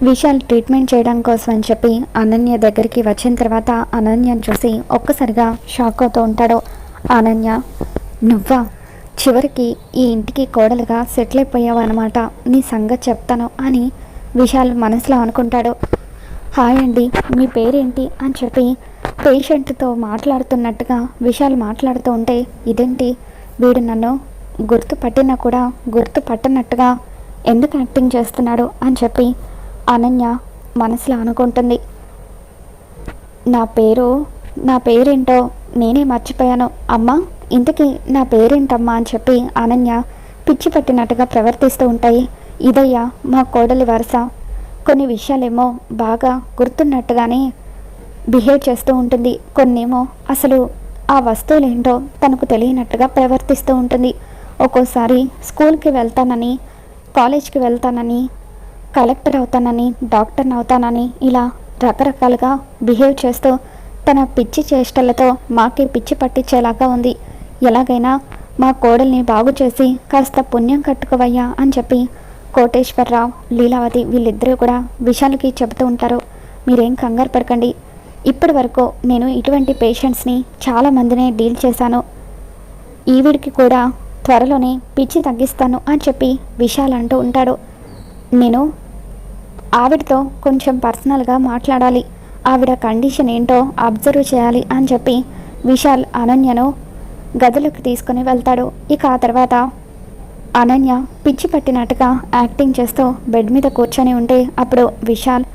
Vishal treatment చేయడం కోసం అని చెప్పి అనన్య దగ్గరికి వచ్చిన తర్వాత అనన్యను చూసి ఒక్కసారిగా షాక్ అవుతూ ఉంటాడు. అనన్య, నువ్వా? చివరికి ఈ ఇంటికి కోడలుగా సెటిల్ అయిపోయావు అనమాట, నీ సంగతి చెప్తాను అని విశాల్ మనసులో అనుకుంటాడు. హాయ్ అండి, మీ పేరేంటి అని చెప్పి పేషెంట్తో మాట్లాడుతున్నట్టుగా విశాల్ మాట్లాడుతూ ఉంటే, ఇదేంటి వీడు నన్ను గుర్తుపట్టినా కూడా గుర్తుపట్టనట్టుగా ఎందుకు యాక్టింగ్ చేస్తున్నాడు అని చెప్పి అనన్య మనసులో అనుకుంటుంది. నా పేరేంటో నేనే మర్చిపోయాను అమ్మా, ఇంతకీ నా పేరేంటమ్మా అని చెప్పి అనన్య పిచ్చి పట్టినట్టుగా ప్రవర్తిస్తూ ఉంటాయి. ఇదయ్యా మా కోడలి వరుస, కొన్ని విషయాలేమో బాగా గుర్తున్నట్టుగానే బిహేవ్ చేస్తూ ఉంటుంది, కొన్నేమో అసలు ఆ వస్తువులు ఏంటో తనకు తెలియనట్టుగా ప్రవర్తిస్తూ ఉంటుంది. ఒక్కోసారి స్కూల్కి వెళ్తానని, కాలేజ్కి వెళ్తానని, కలెక్టర్ అవుతానని, డాక్టర్ని అవుతానని ఇలా రకరకాలుగా బిహేవ్ చేస్తూ తన పిచ్చి చేష్టలతో మాకే పిచ్చి పట్టించేలాగా ఉంది. ఎలాగైనా మా కోడల్ని బాగు చేసి కాస్త పుణ్యం కట్టుకోవయ్యా అని చెప్పి కోటేశ్వరరావు, లీలావతి వీళ్ళిద్దరూ కూడా విశాల్కి చెబుతూ ఉంటారు. మీరేం కంగారు పడకండి, ఇప్పటి వరకు నేను ఇటువంటి పేషెంట్స్ని చాలామందినే డీల్ చేశాను, ఈవిడికి కూడా త్వరలోనే పిచ్చి తగ్గిస్తాను అని చెప్పి విశాల్ అంటూ ఉంటాడు. నేను ఆవిడతో కొంచెం పర్సనల్గా మాట్లాడాలి, ఆవిడ కండిషన్ ఏంటో అబ్జర్వ్ చేయాలి అని చెప్పి విశాల్ అనన్యను గదిలోకి తీసుకుని వెళ్తాడు. ఇక ఆ తర్వాత అనన్య పిచ్చి పట్టినట్టుగా యాక్టింగ్ చేస్తూ బెడ్ మీద కూర్చొని ఉంటే అప్పుడు విశాల్,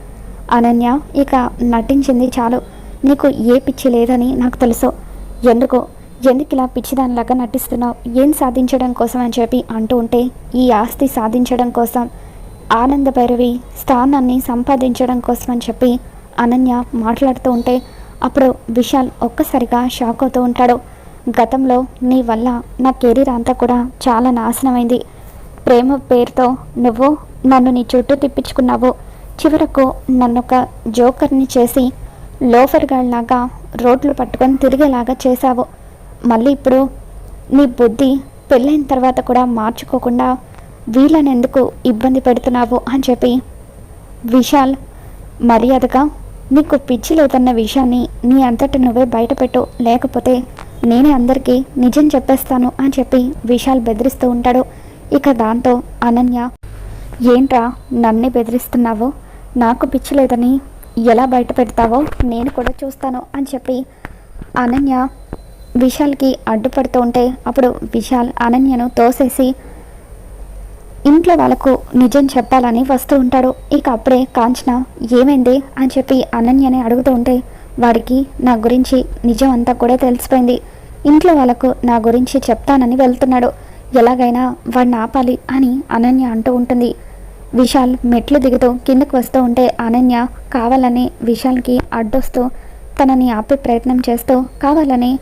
అనన్య ఇక నటించింది చాలు, నీకు ఏ పిచ్చి లేదని నాకు తెలుసు, ఎందుకు ఇలా పిచ్చిదానిలాగా నటిస్తున్నావు, ఏం సాధించడం కోసం అని చెప్పి అంటూ ఉంటే, ఈ ఆస్తి సాధించడం కోసం, ఆనంద భైరవి స్థానాన్ని సంపాదించడం కోసం అని చెప్పి అనన్య మాట్లాడుతూ ఉంటే అప్పుడు విశాల్ ఒక్కసారిగా షాక్ అవుతూ ఉంటాడు. గతంలో నీ వల్ల నా కెరీర్ అంతా కూడా చాలా నాశనమైంది, ప్రేమ పేరుతో నువ్వు నన్ను నీ చుట్టూ తిప్పించుకున్నావు, చివరకు నన్ను ఒక జోకర్ని చేసి లోఫర్ గాళ్ళలాగా రోడ్లు పట్టుకొని తిరిగేలాగా చేశావు, మళ్ళీ ఇప్పుడు నీ బుద్ధి పెళ్ళైన తర్వాత కూడా మార్చుకోకుండా వీళ్ళని ఎందుకు ఇబ్బంది పెడుతున్నావు అని చెప్పి విశాల్ మర్యాదగా నీకు పిచ్చి లేదన్న విషయాన్ని నీ అంతట నువ్వే బయటపెట్టు, లేకపోతే నేనే అందరికీ నిజం చెప్పేస్తాను అని చెప్పి విశాల్ బెదిరిస్తూ ఉంటాడు. ఇక దాంతో అనన్య, ఏంట్రా నన్నే బెదిరిస్తున్నావు, నాకు పిచ్చి లేదని ఎలా బయట పెడతావో నేను కూడా చూస్తాను అని చెప్పి అనన్య విశాల్కి అడ్డుపడుతూ ఉంటే అప్పుడు విశాల్ అనన్యను తోసేసి ఇంట్లో వాళ్ళకు నిజం చెప్పాలని వస్తూ ఉంటాడు. ఇక అప్పుడే కాంచన ఏమైంది అని చెప్పి అనన్యని అడుగుతూ ఉంటే, వాడికి నా గురించి నిజం అంతా కూడా తెలిసిపోయింది, ఇంట్లో వాళ్ళకు నా గురించి చెప్తానని వెళ్తున్నాడు, ఎలాగైనా వాడిని ఆపాలి అని అనన్య అంటూ ఉంటుంది. విశాల్ మెట్లు దిగుతూ కిందకు వస్తూ ఉంటే అనన్య కావాలని విశాల్కి అడ్డొస్తూ తనని ఆపే ప్రయత్నం చేస్తూ కావాలని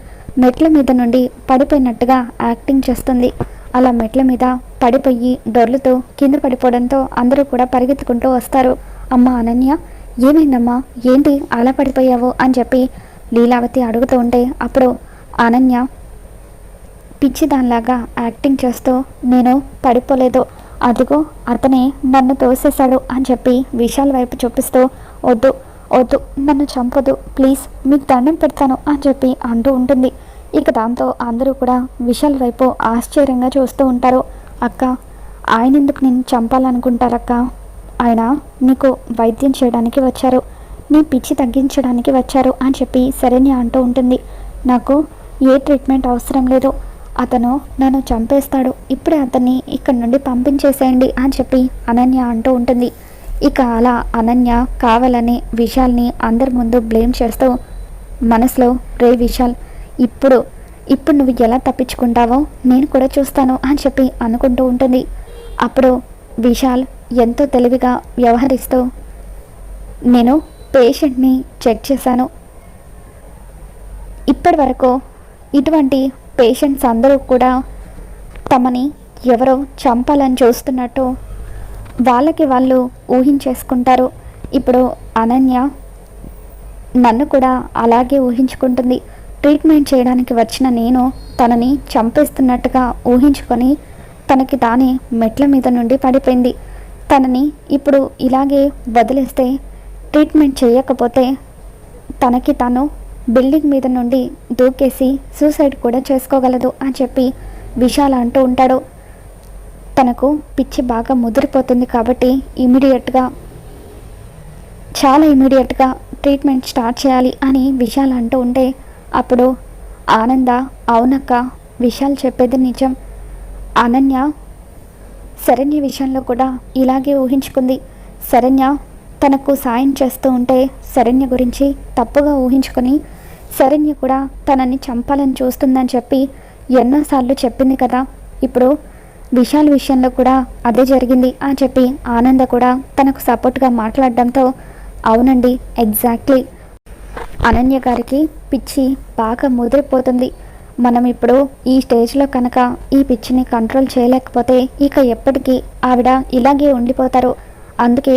మెట్ల మీద నుండి పడిపోయినట్టుగా యాక్టింగ్ చేస్తుంది. అలా మెట్ల మీద పడిపోయి డొర్లుతూ కింద పడిపోవడంతో అందరూ కూడా పరిగెత్తుకుంటూ వస్తారు. అమ్మ అనన్య, ఏమైందమ్మా, ఏంటి అలా పడిపోయావు అని చెప్పి లీలావతి అడుగుతూ ఉంటే అప్పుడు అనన్య పిచ్చిదానిలాగా యాక్టింగ్ చేస్తూ, నేను పడిపోలేదు, అదిగో అతనే నన్ను తోసేశాడు అని చెప్పి విశాల్ వైపు చూపిస్తూ, వద్దు వద్దు నన్ను చంపొద్దు ప్లీజ్, మీకు దండం పెడతాను అని చెప్పి అంటూ ఉంటుంది. ఇక దాంతో అందరూ కూడా విశాల్ వైపు ఆశ్చర్యంగా చూస్తూ ఉంటారు. అక్క, ఆయన ఎందుకు నేను చంపాలనుకుంటారక్క, ఆయన నీకు వైద్యం చేయడానికి వచ్చారు, నీ పిచ్చి తగ్గించడానికి వచ్చారు అని చెప్పి శరణ్య అంటూ ఉంటుంది. నాకు ఏ ట్రీట్మెంట్ అవసరం లేదు, అతను నన్ను చంపేస్తాడు, ఇప్పుడే అతన్ని ఇక్కడి నుండి పంపించేసేయండి అని చెప్పి అనన్య అంటూ ఉంటుంది. ఇక అలా అనన్య కావాలని విశాల్ని అందరి ముందు బ్లేమ్ చేస్తూ మనసులో, రే విశాల్, ఇప్పుడు నువ్వు ఎలా తప్పించుకుంటావో నేను కూడా చూస్తాను అని చెప్పి అనుకుంటూ ఉంటుంది. అప్పుడు విశాల్ ఎంతో తెలివిగా వ్యవహరిస్తూ, నేను పేషెంట్ని చెక్ చేశాను, ఇప్పటి వరకు ఇటువంటి పేషెంట్స్ అందరూ కూడా తమని ఎవరో చంపాలని చూస్తున్నట్టు వాళ్ళకి వాళ్ళు ఊహించేసుకుంటారు. ఇప్పుడు అనన్య నన్ను కూడా అలాగే ఊహించుకుంటుంది, ట్రీట్మెంట్ చేయడానికి వచ్చిన నేను తనని చంపేస్తున్నట్టుగా ఊహించుకొని తనకి తానే మెట్ల మీద నుండి పడిపోయింది, తనని ఇప్పుడు ఇలాగే వదిలేస్తే, ట్రీట్మెంట్ చేయకపోతే తనకి తను బిల్డింగ్ మీద నుండి దూకేసి సూసైడ్ కూడా చేసుకోగలదు అని చెప్పి విశాల్ అంటూ ఉంటాడు. తనకు పిచ్చి బాగా ముదిరిపోతుంది కాబట్టి చాలా ఇమీడియట్గా ట్రీట్మెంట్ స్టార్ట్ చేయాలి అని విశాల్ అంటూ ఉంటే, అప్పుడు ఆనంద, అవునక్క, విశాల్ చెప్పేది నిజం. అనన్య శరణ్య విషయంలో కూడా ఇలాగే ఊహించుకుంది. శరణ్య తనకు సాయం చేస్తూ ఉంటే శరణ్య గురించి తప్పుగా ఊహించుకొని శరణ్య కూడా తనని చంపాలని చూస్తుందని చెప్పి ఎన్నోసార్లు చెప్పింది కదా. ఇప్పుడు విశాల్ విషయంలో కూడా అదే జరిగింది అని చెప్పి ఆనంద కూడా తనకు సపోర్ట్గా మాట్లాడడంతో, అవునండి, ఎగ్జాక్ట్లీ, అనన్య గారికి పిచ్చి బాగా ముదిరిపోతుంది. మనం ఇప్పుడు ఈ స్టేజ్లో కనుక ఈ పిచ్చిని కంట్రోల్ చేయలేకపోతే ఇక ఎప్పటికీ ఆవిడ ఇలాగే ఉండిపోతారు. అందుకే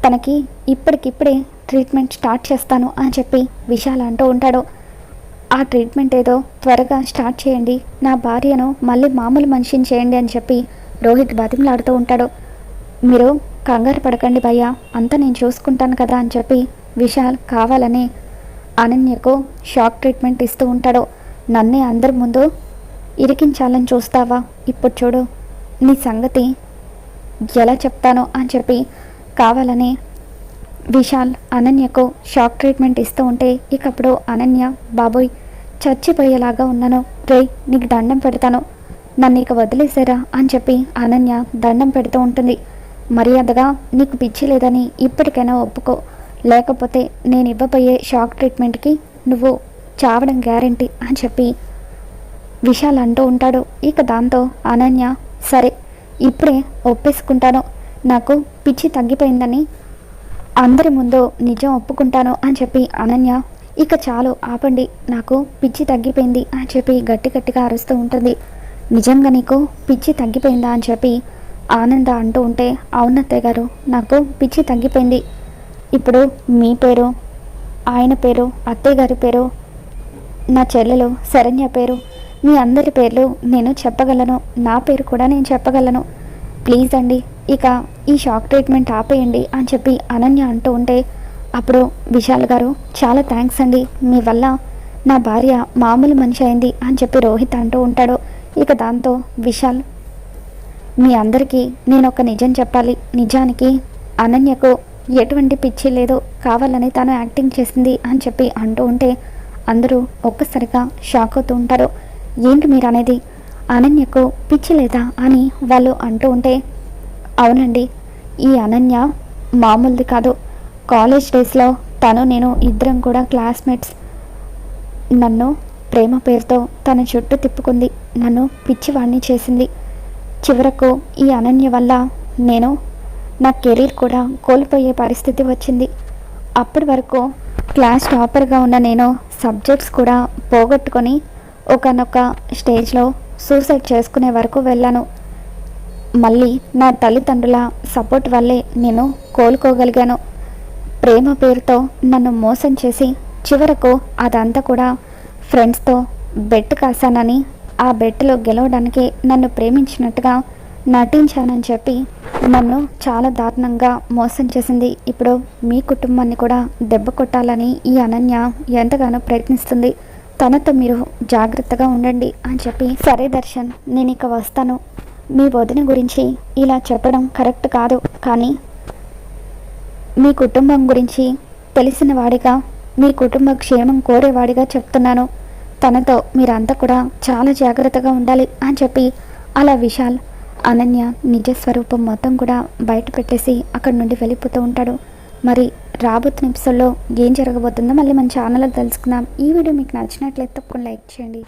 తనకి ఇప్పటికిప్పుడే ట్రీట్మెంట్ స్టార్ట్ చేస్తాను అని చెప్పి విశాల్ అంటూ ఉంటాడు. ఆ ట్రీట్మెంట్ ఏదో త్వరగా స్టార్ట్ చేయండి, నా భార్యను మళ్ళీ మామూలు మనిషిని చేయండి అని చెప్పి రోహిత్ బతిమలాడుతూ ఉంటాడు. మీరు కంగారు పడకండి భయ్యా, అంతా నేను చూసుకుంటాను కదా అని చెప్పి విశాల్ కావాలని అనన్యకు షాక్ ట్రీట్మెంట్ ఇస్తూ ఉంటాడు. నన్నే అందరి ముందు ఇరికించాలని చూస్తావా, ఇప్పుడు చూడు నీ సంగతి ఎలా చెప్తానో అని చెప్పి కావాలని విశాల్ అనన్యకు షాక్ ట్రీట్మెంట్ ఇస్తూ ఉంటే, ఇకప్పుడు అనన్య, బాబోయ్ చచ్చిపోయేలాగా ఉన్నాను, రే నీకు దండం పెడతాను, నన్ను ఇక వదిలేసారా అని చెప్పి అనన్య దండం పెడుతూ ఉంటుంది. మర్యాదగా నీకు పిచ్చి లేదని ఇప్పటికైనా ఒప్పుకో, లేకపోతే నేను ఇవ్వబోయే షాక్ ట్రీట్మెంట్కి నువ్వు చావడం గ్యారంటీ అని చెప్పి విశాల్ అంటూ ఉంటాడు. ఇక దాంతో అనన్య, సరే ఇప్పుడే ఒప్పేసుకుంటాను, నాకు పిచ్చి తగ్గిపోయిందని అందరి ముందు నిజం ఒప్పుకుంటాను అని చెప్పి అనన్య, ఇక చాలు ఆపండి, నాకు పిచ్చి తగ్గిపోయింది అని చెప్పి గట్టిగా అరుస్తూ ఉంటుంది. నిజంగా నీకు పిచ్చి తగ్గిపోయిందా అని చెప్పి ఆనంద అంటూ ఉంటే, అవునత్తయ్య గారు, నాకు పిచ్చి తగ్గిపోయింది. ఇప్పుడు మీ పేరు, ఆయన పేరు, అత్తయ్య గారి పేరు, నా చెల్లెలు శరణ్య పేరు, మీ అందరి పేర్లు నేను చెప్పగలను, నా పేరు కూడా నేను చెప్పగలను, ప్లీజ్ అండి ఇక ఈ షాక్ ట్రీట్మెంట్ ఆపేయండి అని చెప్పి అనన్య అంటూ ఉంటే, అప్పుడు విశాల్ గారు, చాలా థ్యాంక్స్ అండి, మీ వల్ల నా భార్య మామూలు మనిషి అయింది అని చెప్పి రోహిత్ అంటూ ఉంటాడు. ఇక దాంతో విశాల్, మీ అందరికీ నేను ఒక నిజం చెప్పాలి, నిజానికి అనన్యకు ఎటువంటి పిచ్చి లేదు, కావాలని తను యాక్టింగ్ చేసింది అని చెప్పి అంటూ ఉంటే అందరూ ఒక్కసారిగా షాక్ అవుతూ ఉంటారు. ఏంటి మీరు అనేది, అనన్యకు పిచ్చి లేదా అని వాళ్ళు అంటూ ఉంటే, అవునండి, ఈ అనన్య మామూలుది కాదు, కాలేజ్ డేస్లో తను నేను ఇద్దరం కూడా క్లాస్మేట్స్, నన్ను ప్రేమ పేరుతో తన చుట్టూ తిప్పుకుంది, నన్ను పిచ్చివాణ్ణి చేసింది, చివరకు ఈ అనన్య వల్ల నేను నా కెరీర్ కూడా కోల్పోయే పరిస్థితి వచ్చింది. అప్పటి వరకు క్లాస్ టాపర్గా ఉన్న నేను సబ్జెక్ట్స్ కూడా పోగొట్టుకొని ఒకనొక స్టేజ్లో సూసైడ్ చేసుకునే వరకు వెళ్ళాను. మళ్ళీ నా తల్లిదండ్రుల సపోర్ట్ వల్లే నేను కోలుకోగలిగాను. ప్రేమ పేరుతో నన్ను మోసం చేసి చివరకు అదంతా కూడా ఫ్రెండ్స్తో బెట్ కాశానని, ఆ బెట్లో గెలవడానికి నన్ను ప్రేమించినట్టుగా నటించానని చెప్పి నన్ను చాలా దారుణంగా మోసం చేసింది. ఇప్పుడు మీ కుటుంబాన్ని కూడా దెబ్బ కొట్టాలని ఈ అనన్య ఎంతగానో ప్రయత్నిస్తుంది, తనతో మీరు జాగ్రత్తగా ఉండండి అని చెప్పి, సరే దర్శన్, నేను ఇక వస్తాను, మీ వదిన గురించి ఇలా చెప్పడం కరెక్ట్ కాదు, కానీ మీ కుటుంబం గురించి తెలిసిన వాడిగా, మీ కుటుంబ క్షేమం కోరేవాడిగా చెప్తున్నాను, తనతో మీరంతా కూడా చాలా జాగ్రత్తగా ఉండాలి అని చెప్పి అలా విశాల్ అనన్య నిజస్వరూపం మొత్తం కూడా బయట పెట్టేసి అక్కడి నుండి వెళ్ళిపోతూ ఉంటాడు. మరి రాబోతున్న ఎపిసోడ్లో ఏం జరగబోతుందో మళ్ళీ మన ఛానల్లో తెలుసుకుందాం. ఈ వీడియో మీకు నచ్చినట్లయితే తప్పకుండా లైక్ చేయండి.